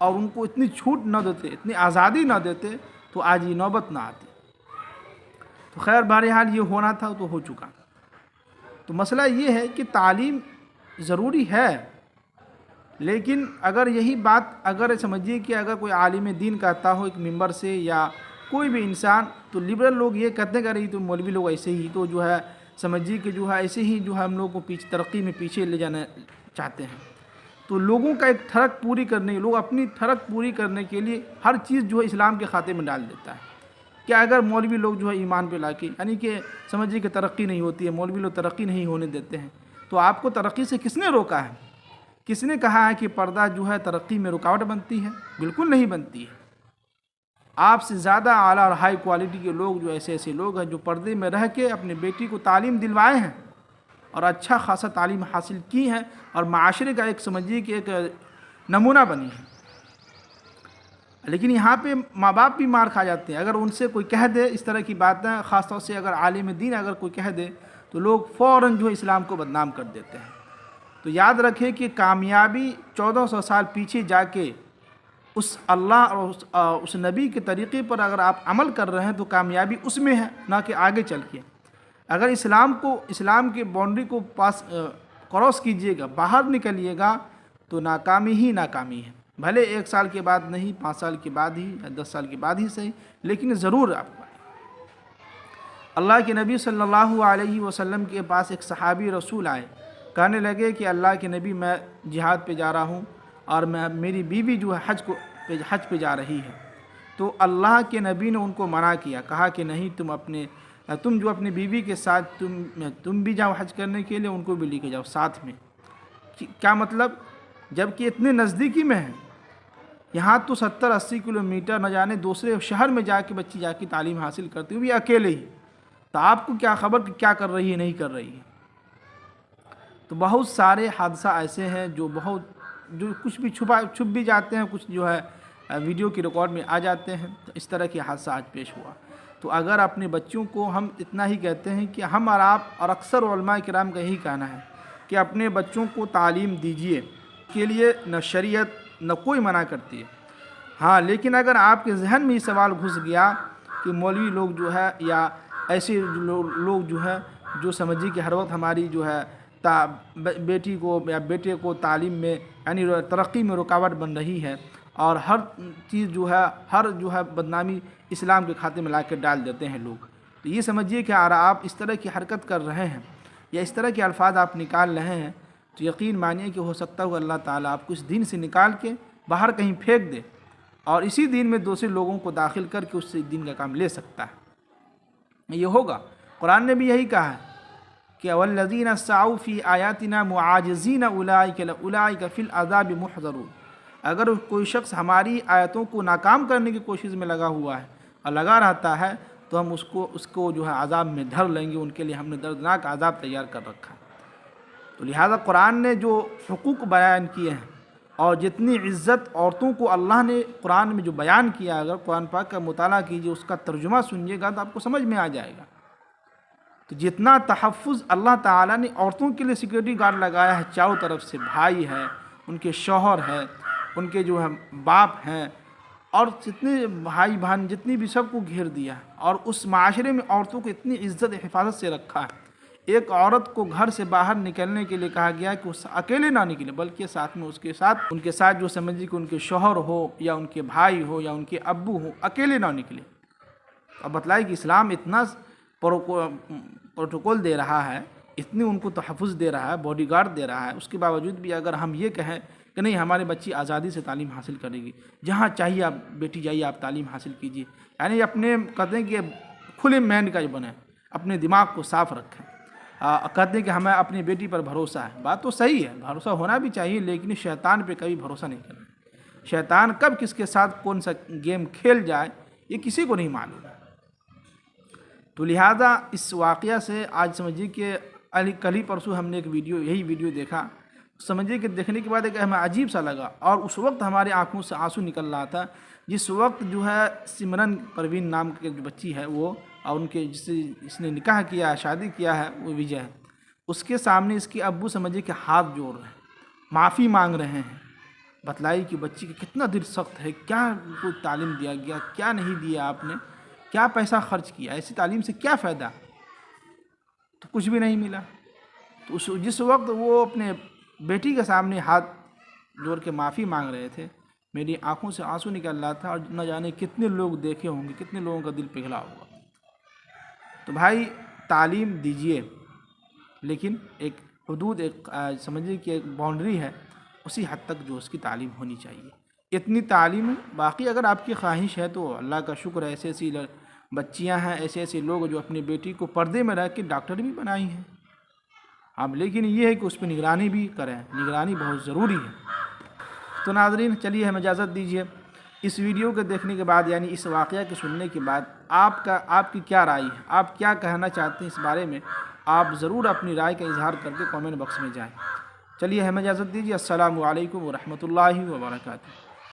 اور ان کو اتنی چھوٹ نہ دیتے، اتنی آزادی نہ دیتے تو آج یہ نوبت نہ آتی۔ تو خیر بہرحال یہ ہونا تھا تو ہو چکا۔ تو مسئلہ یہ ہے کہ تعلیم ضروری ہے، لیکن اگر یہی بات اگر سمجھیے کہ اگر کوئی عالم دین کہتا ہو ایک ممبر سے یا کوئی بھی انسان، تو لبرل لوگ یہ کہتے ہیں کہ رہی تو مولوی لوگ ایسے ہی تو جو ہے سمجھیے کہ جو ہے ایسے ہی جو ہے ہم لوگ کو ترقی میں پیچھے لے جانا چاہتے ہیں۔ تو لوگوں کا ایک تھرک پوری کرنے لوگ اپنی تھرک پوری کرنے کے لیے ہر چیز جو ہے اسلام کے خاتے میں ڈال دیتا ہے کہ اگر مولوی لوگ جو ہے ایمان پہ لا کے یعنی کہ سمجھیے کہ ترقی نہیں ہوتی ہے، مولوی لوگ ترقی نہیں ہونے دیتے ہیں، تو آپ کو ترقی سے کس نے روکا ہے؟ کس نے کہا ہے کہ پردہ جو ہے ترقی میں رکاوٹ بنتی ہے؟ بالکل نہیں بنتی ہے۔ آپ سے زیادہ اعلیٰ اور ہائی کوالٹی کے لوگ جو ایسے لوگ ہیں جو پردے میں رہ کے اپنے بیٹی کو تعلیم دلوائے ہیں اور اچھا خاصا تعلیم حاصل کی ہیں اور معاشرے کا ایک سمجھیے کہ ایک نمونہ بنی ہے، لیکن یہاں پہ ماں باپ بھی مار کھا جاتے ہیں۔ اگر ان سے کوئی کہہ دے اس طرح کی باتیں، خاص طور سے اگر عالم دین اگر کوئی کہہ دے تو لوگ فوراً جو ہے اسلام کو بدنام کر دیتے ہیں۔ تو یاد رکھیں کہ کامیابی 1400 سال پیچھے جا کے اس اللہ اور اس نبی کے طریقے پر اگر آپ عمل کر رہے ہیں تو کامیابی اس میں ہے، نہ کہ آگے چل کے۔ اگر اسلام کے باؤنڈری کو پاس کراس کیجئے گا، باہر نکلیے گا تو ناکامی ہی ناکامی ہے، بھلے 1 سال کے بعد نہیں، 5 سال کے بعد ہی یا 10 سال کے بعد ہی صحیح، لیکن ضرور آپ کو۔ اللہ کے نبی صلی اللہ علیہ وسلم کے پاس ایک صحابی رسول آئے، کہنے لگے کہ اللہ کے نبی میں جہاد پہ جا رہا ہوں اور میری بیوی جو ہے حج پہ جا رہی ہے۔ تو اللہ کے نبی نے ان کو منع کیا، کہا کہ نہیں، تم جو اپنی بیوی کے ساتھ تم بھی جاؤ حج کرنے کے لیے، ان کو بھی لے کے جاؤ ساتھ میں۔ کیا مطلب؟ جب کہ اتنے نزدیکی میں ہے، یہاں تو 70-80 کلومیٹر نہ جانے دوسرے شہر میں جا کے بچی جا کے تعلیم حاصل کرتی ہوئی اکیلے ہی، تو آپ کو کیا خبر کہ کیا کر رہی ہے نہیں کر رہی ہے۔ تو بہت سارے حادثہ ایسے ہیں جو کچھ بھی چھپ بھی جاتے ہیں، کچھ جو ہے ویڈیو کی ریکارڈ میں آ جاتے ہیں۔ تو اس طرح کے حادثہ آج پیش ہوا۔ تو اگر اپنے بچوں کو ہم اتنا ہی کہتے ہیں کہ ہم اور آپ اور اکثر علماء کرام کا یہی کہنا ہے کہ اپنے بچوں کو تعلیم دیجیے، کے لیے نہ شریعت نہ کوئی منع کرتی ہے۔ ہاں، لیکن اگر آپ کے ذہن میں یہ سوال گھس گیا کہ مولوی لوگ جو ہے یا ایسے لوگ جو ہے جو سمجھیے کہ ہر وقت ہماری جو ہے بیٹی کو یا بیٹے کو تعلیم میں یعنی ترقی میں رکاوٹ بن رہی ہے، اور ہر چیز جو ہے بدنامی اسلام کے کھاتے میں لا کے ڈال دیتے ہیں لوگ، تو یہ سمجھیے کہ آپ اس طرح کی حرکت کر رہے ہیں یا اس طرح کے الفاظ آپ نکال رہے ہیں، تو یقین مانیے کہ ہو سکتا ہے اللہ تعالیٰ آپ کو اس دین سے نکال کے باہر کہیں پھینک دے اور اسی دین میں دوسرے لوگوں کو داخل کر کے اس سے دین کا کام لے سکتا ہے۔ یہ ہوگا۔ قرآن نے بھی یہی کہا ہے کہ والذین سعوا فی آیاتنا معاجزین اولئک فی العذاب محضرون۔ اگر کوئی شخص ہماری آیتوں کو ناکام کرنے کی کوشش میں لگا ہوا ہے اور لگا رہتا ہے تو ہم اس کو جو ہے عذاب میں دھر لیں گے، ان کے لیے ہم نے دردناک عذاب تیار کر رکھا ہے۔ تو لہذا قرآن نے جو حقوق بیان کیے ہیں اور جتنی عزت عورتوں کو اللہ نے قرآن میں جو بیان کیا، اگر قرآن پاک کا مطالعہ کیجیے، اس کا ترجمہ سنیے گا تو آپ کو سمجھ میں آ جائے گا۔ تو جتنا تحفظ اللہ تعالیٰ نے عورتوں کے لیے سیکورٹی گارڈ لگایا ہے، چاروں طرف سے بھائی ہے، ان کے شوہر ہے، ان کے جو ہے باپ ہیں، اور جتنے بھائی بہن جتنی بھی سب کو گھیر دیا ہے، اور اس معاشرے میں عورتوں کو اتنی عزت حفاظت سے رکھا ہے۔ ایک عورت کو گھر سے باہر نکلنے کے لیے کہا گیا کہ وہ اکیلے نہ نکلے، بلکہ ساتھ میں ان کے ساتھ جو سمجھیے کہ ان کے شوہر ہو یا ان کے بھائی ہو یا ان کے ابو ہو، اکیلے نہ نکلے۔ اب بتلائے کہ اسلام اتنا پروٹوکول دے رہا ہے، اتنی ان کو تحفظ دے رہا ہے، باڈی گارڈ دے رہا ہے، اس کے باوجود بھی اگر ہم یہ کہیں کہ نہیں ہماری بچی آزادی سے تعلیم حاصل کرے گی، جہاں چاہیے آپ بیٹی جائیے، آپ تعلیم حاصل کیجیے، یعنی اپنے کہتے ہیں کہ کھلے مین کا جو بنے، اپنے دماغ کو صاف رکھیں۔ کہتے ہیں کہ ہمیں اپنی بیٹی پر بھروسہ ہے، بات تو صحیح ہے، بھروسہ ہونا بھی چاہیے، لیکن شیطان پہ کبھی بھروسہ نہیں کرنا۔ شیطان کب کس کے ساتھ کون سا گیم کھیل جائے یہ کسی کو نہیں معلوم۔ تو لہذا اس واقعہ سے آج سمجھیے کہ کل ہی پرسوں ہم نے ایک یہی ویڈیو دیکھا، سمجھیے کہ دیکھنے کے بعد ایک ہمیں عجیب سا لگا، اور اس وقت ہماری آنکھوں سے آنسو نکل رہا تھا، جس وقت جو ہے سمرن پروین نام کی جو بچی ہے وہ، اور ان کے اس نے نکاح کیا ہے، شادی کیا ہے، وہ وجے ہے، اس کے سامنے اس کے ابو سمجھیے کہ ہاتھ جوڑ رہے ہیں، معافی مانگ رہے ہیں، بتلائی کہ بچی کا کتنا دل سخت ہے، کیا ان کو تعلیم دیا گیا، کیا نہیں دیا آپ نے، کیا پیسہ خرچ کیا، ایسی تعلیم سے کیا فائدہ؟ تو کچھ بھی نہیں ملا۔ تو جس وقت وہ اپنے بیٹی کے سامنے ہاتھ جوڑ کے معافی مانگ رہے تھے، میری آنکھوں سے آنسو نکل رہا تھا، اور نہ جانے کتنے لوگ دیکھے ہوں گے، کتنے لوگوں کا دل پگھلا ہوگا۔ تو بھائی تعلیم دیجیے، لیکن ایک حدود، ایک سمجھیے کہ ایک باؤنڈری ہے، اسی حد تک جو اس کی تعلیم ہونی چاہیے، اتنی تعلیم۔ باقی اگر آپ کی خواہش ہے تو اللہ کا شکر ہے، ایسی ایسی بچیاں ہیں، ایسے ایسے لوگ جو اپنی بیٹی کو پردے میں رہ کے ڈاکٹر بھی بنائی ہیں۔ اب لیکن یہ ہے کہ اس پہ نگرانی بھی کریں، نگرانی بہت ضروری ہے۔ تو ناظرین چلیے ہمیں اجازت دیجیے، اس ویڈیو کے دیکھنے کے بعد، یعنی اس واقعہ کے سننے کے بعد آپ کی کیا رائے ہے، آپ کیا کہنا چاہتے ہیں اس بارے میں، آپ ضرور اپنی رائے کا اظہار کر کے کامنٹ باکس میں جائیں۔ چلیے ہمیں اجازت دیجیے، السلام علیکم ورحمۃ اللہ وبرکاتہ۔